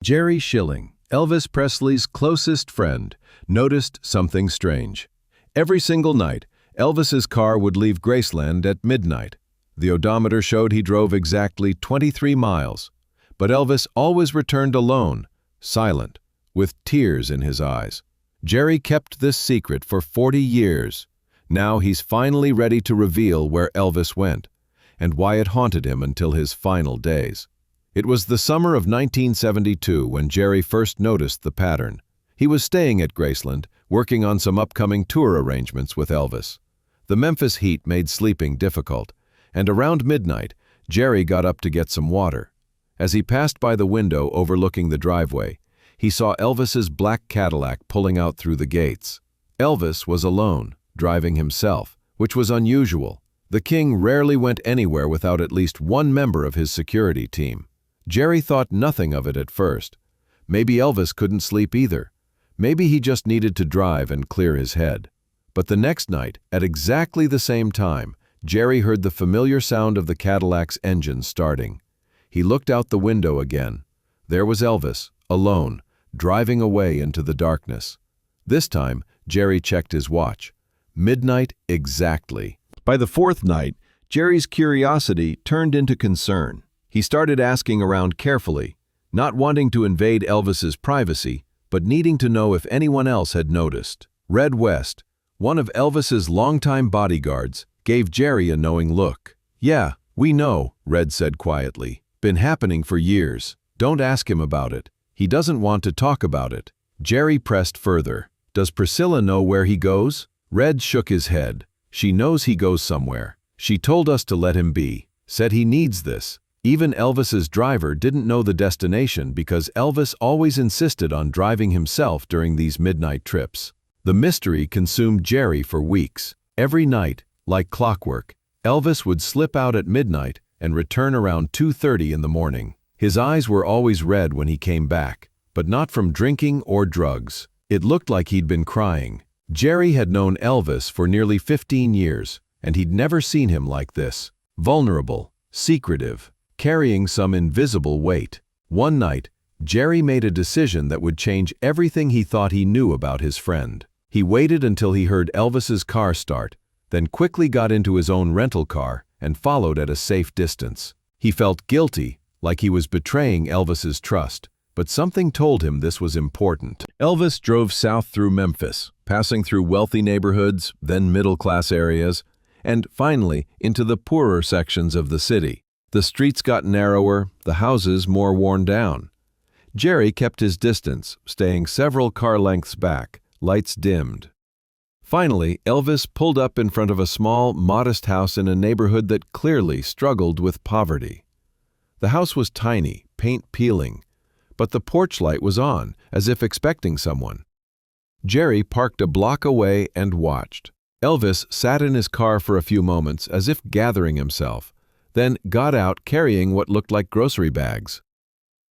Jerry Schilling, Elvis Presley's closest friend, noticed something strange. Every single night, Elvis's car would leave Graceland at midnight. The odometer showed he drove exactly 23 miles. But Elvis always returned alone, silent, with tears in his eyes. Jerry kept this secret for 40 years. Now he's finally ready to reveal where Elvis went, and why it haunted him until his final days. It was the summer of 1972 when Jerry first noticed the pattern. He was staying at Graceland, working on some upcoming tour arrangements with Elvis. The Memphis heat made sleeping difficult, and around midnight, Jerry got up to get some water. As he passed by the window overlooking the driveway, he saw Elvis's black Cadillac pulling out through the gates. Elvis was alone, driving himself, which was unusual. The king rarely went anywhere without at least one member of his security team. Jerry thought nothing of it at first. Maybe Elvis couldn't sleep either. Maybe he just needed to drive and clear his head. But the next night, at exactly the same time, Jerry heard the familiar sound of the Cadillac's engine starting. He looked out the window again. There was Elvis, alone, driving away into the darkness. This time, Jerry checked his watch. Midnight exactly. By the fourth night, Jerry's curiosity turned into concern. He started asking around carefully, not wanting to invade Elvis's privacy, but needing to know if anyone else had noticed. Red West, one of Elvis's longtime bodyguards, gave Jerry a knowing look. "Yeah, we know," Red said quietly. "Been happening for years. Don't ask him about it. He doesn't want to talk about it." Jerry pressed further. "Does Priscilla know where he goes?" Red shook his head. "She knows he goes somewhere. She told us to let him be. Said he needs this." Even Elvis's driver didn't know the destination because Elvis always insisted on driving himself during these midnight trips. The mystery consumed Jerry for weeks. Every night, like clockwork, Elvis would slip out at midnight and return around 2:30 in the morning. His eyes were always red when he came back, but not from drinking or drugs. It looked like he'd been crying. Jerry had known Elvis for nearly 15 years, and he'd never seen him like this. Vulnerable, secretive, carrying some invisible weight. One night, Jerry made a decision that would change everything he thought he knew about his friend. He waited until he heard Elvis's car start, then quickly got into his own rental car and followed at a safe distance. He felt guilty, like he was betraying Elvis's trust, but something told him this was important. Elvis drove south through Memphis, passing through wealthy neighborhoods, then middle-class areas, and finally into the poorer sections of the city. The streets got narrower, the houses more worn down. Jerry kept his distance, staying several car lengths back, lights dimmed. Finally, Elvis pulled up in front of a small, modest house in a neighborhood that clearly struggled with poverty. The house was tiny, paint peeling, but the porch light was on, as if expecting someone. Jerry parked a block away and watched. Elvis sat in his car for a few moments, as if gathering himself, then got out carrying what looked like grocery bags.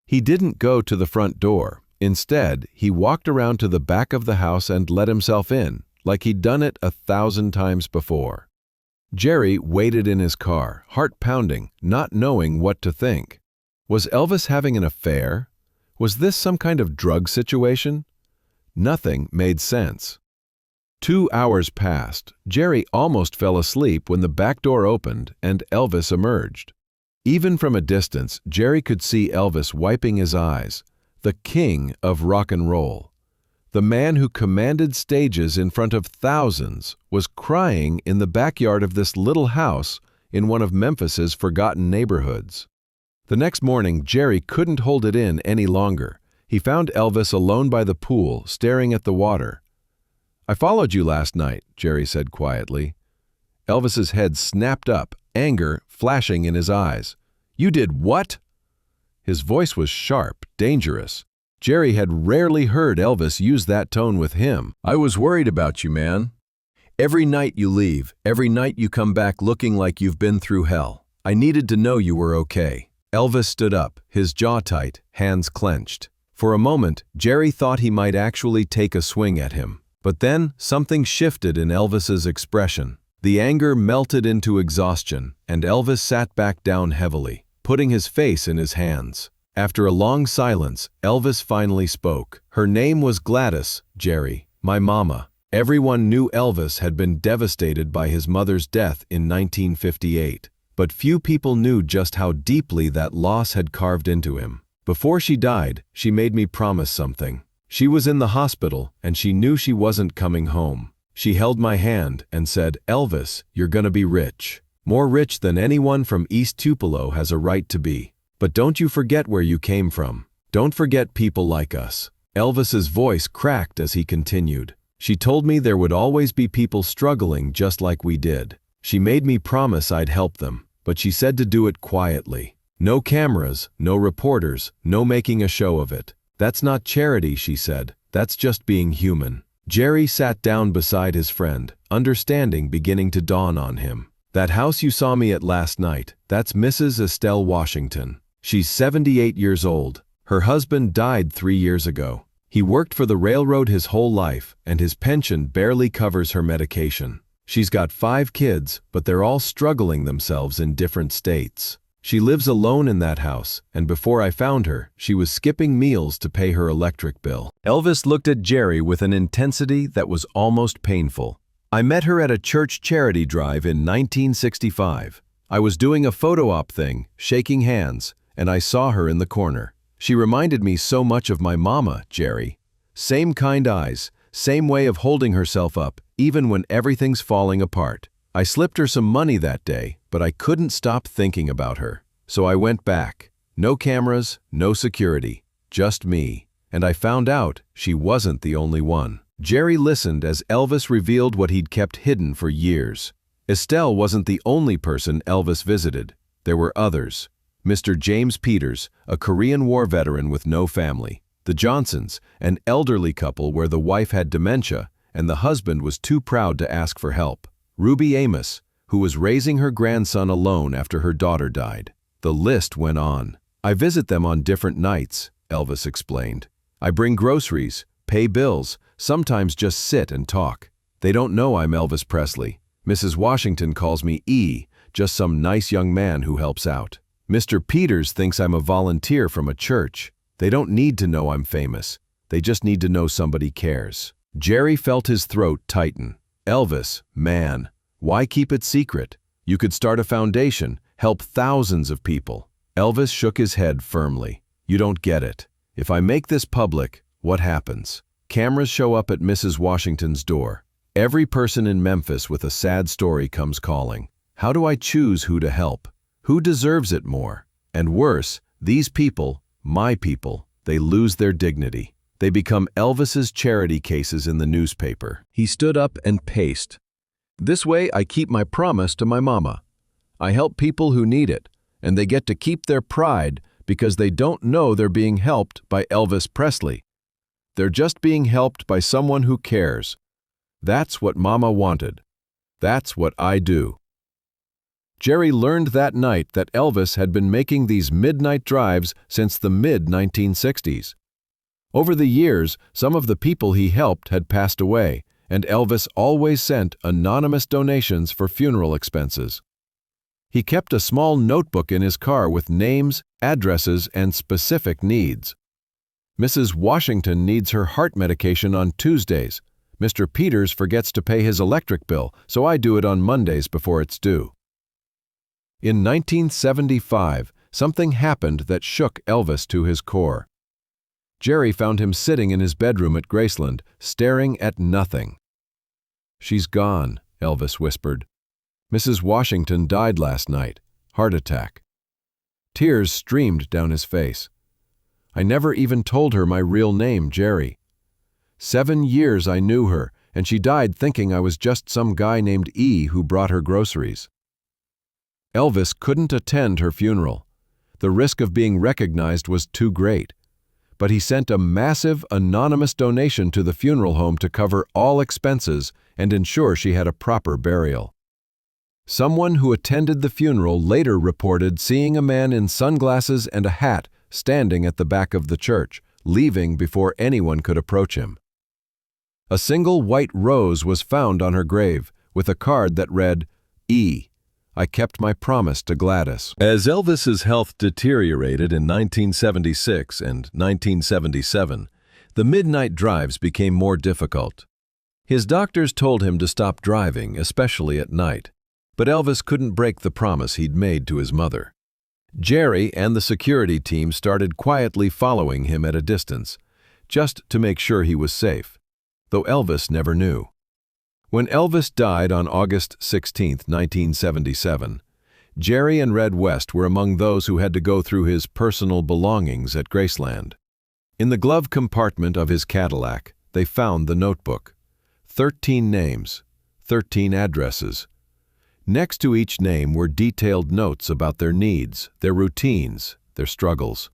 He didn't go to the front door. Instead, he walked around to the back of the house and let himself in, like he'd done it 1,000 times before. Jerry waited in his car, heart pounding, not knowing what to think. Was Elvis having an affair? Was this some kind of drug situation? Nothing made sense. 2 hours passed. Jerry almost fell asleep when the back door opened and Elvis emerged. Even from a distance, Jerry could see Elvis wiping his eyes, the king of rock and roll. The man who commanded stages in front of thousands was crying in the backyard of this little house in one of Memphis's forgotten neighborhoods. The next morning, Jerry couldn't hold it in any longer. He found Elvis alone by the pool, staring at the water. "I followed you last night," Jerry said quietly. Elvis's head snapped up, anger flashing in his eyes. "You did what?" His voice was sharp, dangerous. Jerry had rarely heard Elvis use that tone with him. "I was worried about you, man. Every night you leave, every night you come back looking like you've been through hell. I needed to know you were okay." Elvis stood up, his jaw tight, hands clenched. For a moment, Jerry thought he might actually take a swing at him. But then something shifted in Elvis's expression. The anger melted into exhaustion, and Elvis sat back down heavily, putting his face in his hands. After a long silence, Elvis finally spoke. Her name was Gladys, Jerry, my mama. Everyone knew Elvis had been devastated by his mother's death in 1958, but few people knew just how deeply that loss had carved into him. Before she died, she made me promise something. She was in the hospital, and she knew she wasn't coming home. She held my hand and said, "Elvis, you're gonna be rich. More rich than anyone from East Tupelo has a right to be. But don't you forget where you came from. Don't forget people like us." Elvis's voice cracked as he continued. She told me there would always be people struggling just like we did. She made me promise I'd help them, but she said to do it quietly. No cameras, no reporters, no making a show of it. That's not charity, she said. That's just being human. Jerry sat down beside his friend, understanding beginning to dawn on him. That house you saw me at last night, that's Mrs. Estelle Washington. She's 78 years old. Her husband died 3 years ago. He worked for the railroad his whole life, and his pension barely covers her medication. She's got 5 kids, but they're all struggling themselves in different states. She lives alone in that house, and before I found her, she was skipping meals to pay her electric bill. Elvis looked at Jerry with an intensity that was almost painful. I met her at a church charity drive in 1965. I was doing a photo op thing, shaking hands, and I saw her in the corner. She reminded me so much of my mama, Jerry. Same kind eyes, same way of holding herself up, even when everything's falling apart. I slipped her some money that day, but I couldn't stop thinking about her. So I went back. No cameras, no security, just me. And I found out she wasn't the only one. Jerry listened as Elvis revealed what he'd kept hidden for years. Estelle wasn't the only person Elvis visited. There were others. Mr. James Peters, a Korean War veteran with no family. The Johnsons, an elderly couple where the wife had dementia and the husband was too proud to ask for help. Ruby Amos, who was raising her grandson alone after her daughter died. The list went on. I visit them on different nights, Elvis explained. I bring groceries, pay bills, sometimes just sit and talk. They don't know I'm Elvis Presley. Mrs. Washington calls me E, just some nice young man who helps out. Mr. Peters thinks I'm a volunteer from a church. They don't need to know I'm famous. They just need to know somebody cares. Jerry felt his throat tighten. Elvis, man, why keep it secret? You could start a foundation, help thousands of people. Elvis shook his head firmly. You don't get it. If I make this public, what happens? Cameras show up at Mrs. Washington's door. Every person in Memphis with a sad story comes calling. How do I choose who to help? Who deserves it more? And worse, these people, my people, they lose their dignity. They become Elvis's charity cases in the newspaper. He stood up and paced. This way I keep my promise to my mama. I help people who need it, and they get to keep their pride because they don't know they're being helped by Elvis Presley. They're just being helped by someone who cares. That's what Mama wanted. That's what I do. Jerry learned that night that Elvis had been making these midnight drives since the mid-1960s. Over the years, some of the people he helped had passed away, and Elvis always sent anonymous donations for funeral expenses. He kept a small notebook in his car with names, addresses, and specific needs. Mrs. Washington needs her heart medication on Tuesdays. Mr. Peters forgets to pay his electric bill, so I do it on Mondays before it's due. In 1975, something happened that shook Elvis to his core. Jerry found him sitting in his bedroom at Graceland, staring at nothing. "She's gone," Elvis whispered. "Mrs. Washington died last night. Heart attack." Tears streamed down his face. "I never even told her my real name, Jerry. 7 years I knew her, and she died thinking I was just some guy named E who brought her groceries." Elvis couldn't attend her funeral. The risk of being recognized was too great. But he sent a massive, anonymous donation to the funeral home to cover all expenses and ensure she had a proper burial. Someone who attended the funeral later reported seeing a man in sunglasses and a hat standing at the back of the church, leaving before anyone could approach him. A single white rose was found on her grave, with a card that read, "E, I kept my promise to Gladys. As Elvis's health deteriorated in 1976 and 1977, the midnight drives became more difficult. His doctors told him to stop driving, especially at night, but Elvis couldn't break the promise he'd made to his mother. Jerry and the security team started quietly following him at a distance, just to make sure he was safe, though Elvis never knew. When Elvis died on August 16, 1977, Jerry and Red West were among those who had to go through his personal belongings at Graceland. In the glove compartment of his Cadillac, they found the notebook. 13 names, 13 addresses. Next to each name were detailed notes about their needs, their routines, their struggles.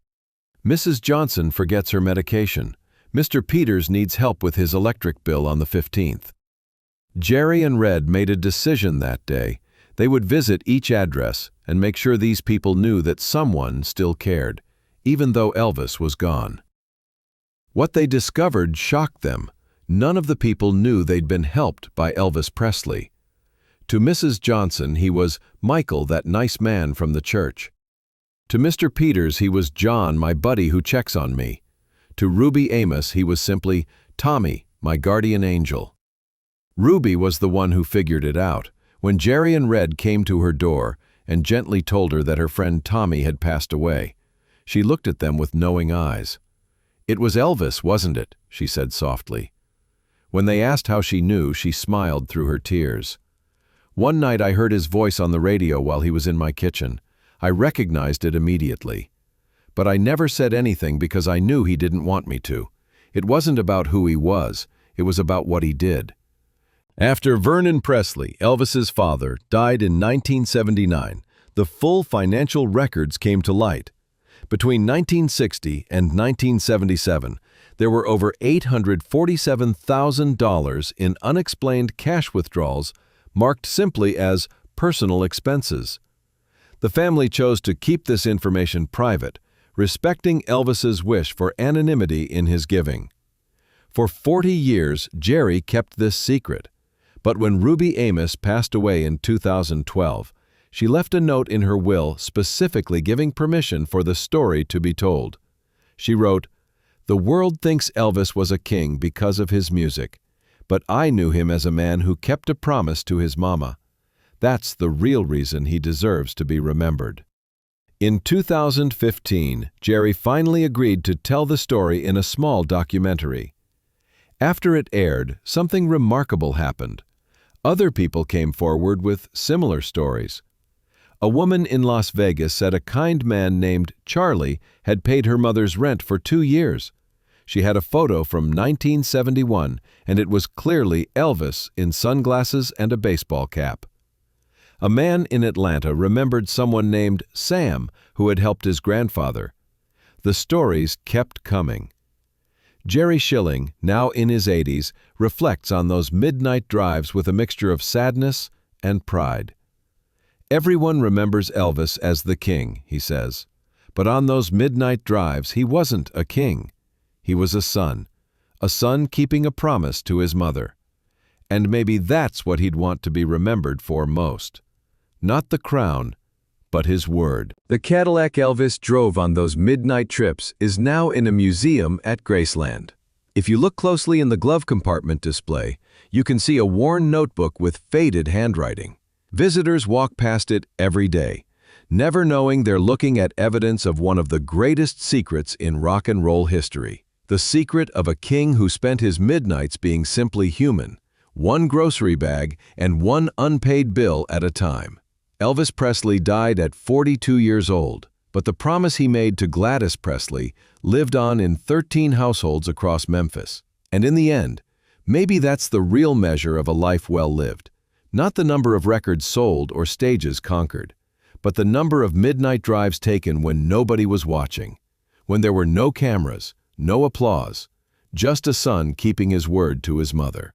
Mrs. Johnson forgets her medication. Mr. Peters needs help with his electric bill on the 15th. Jerry and Red made a decision that day. They would visit each address and make sure these people knew that someone still cared, even though Elvis was gone. What they discovered shocked them. None of the people knew they'd been helped by Elvis Presley. To Mrs. Johnson, he was Michael, that nice man from the church. To Mr. Peters, he was John, my buddy who checks on me. To Ruby Amos, he was simply Tommy, my guardian angel. Ruby was the one who figured it out when Jerry and Red came to her door and gently told her that her friend Tommy had passed away. She looked at them with knowing eyes. "It was Elvis, wasn't it?" she said softly. When they asked how she knew, she smiled through her tears. "One night I heard his voice on the radio while he was in my kitchen. I recognized it immediately. But I never said anything because I knew he didn't want me to. It wasn't about who he was, it was about what he did." After Vernon Presley, Elvis's father, died in 1979, the full financial records came to light. Between 1960 and 1977, there were over $847,000 in unexplained cash withdrawals marked simply as personal expenses. The family chose to keep this information private, respecting Elvis's wish for anonymity in his giving. For 40 years, Jerry kept this secret. But when Ruby Amos passed away in 2012, she left a note in her will specifically giving permission for the story to be told. She wrote, "The world thinks Elvis was a king because of his music, but I knew him as a man who kept a promise to his mama. That's the real reason he deserves to be remembered." In 2015, Jerry finally agreed to tell the story in a small documentary. After it aired, something remarkable happened. Other people came forward with similar stories. A woman in Las Vegas said a kind man named Charlie had paid her mother's rent for 2 years. She had a photo from 1971, and it was clearly Elvis in sunglasses and a baseball cap. A man in Atlanta remembered someone named Sam who had helped his grandfather. The stories kept coming. Jerry Schilling, now in his 80s, reflects on those midnight drives with a mixture of sadness and pride. "Everyone remembers Elvis as the king," he says. "But on those midnight drives, he wasn't a king. He was a son keeping a promise to his mother. And maybe that's what he'd want to be remembered for most. Not the crown, but his word." The Cadillac Elvis drove on those midnight trips is now in a museum at Graceland. If you look closely in the glove compartment display, you can see a worn notebook with faded handwriting. Visitors walk past it every day, never knowing they're looking at evidence of one of the greatest secrets in rock and roll history. The secret of a king who spent his midnights being simply human, one grocery bag and one unpaid bill at a time. Elvis Presley died at 42 years old, but the promise he made to Gladys Presley lived on in 13 households across Memphis. And in the end, maybe that's the real measure of a life well lived. Not the number of records sold or stages conquered, but the number of midnight drives taken when nobody was watching, when there were no cameras, no applause, just a son keeping his word to his mother.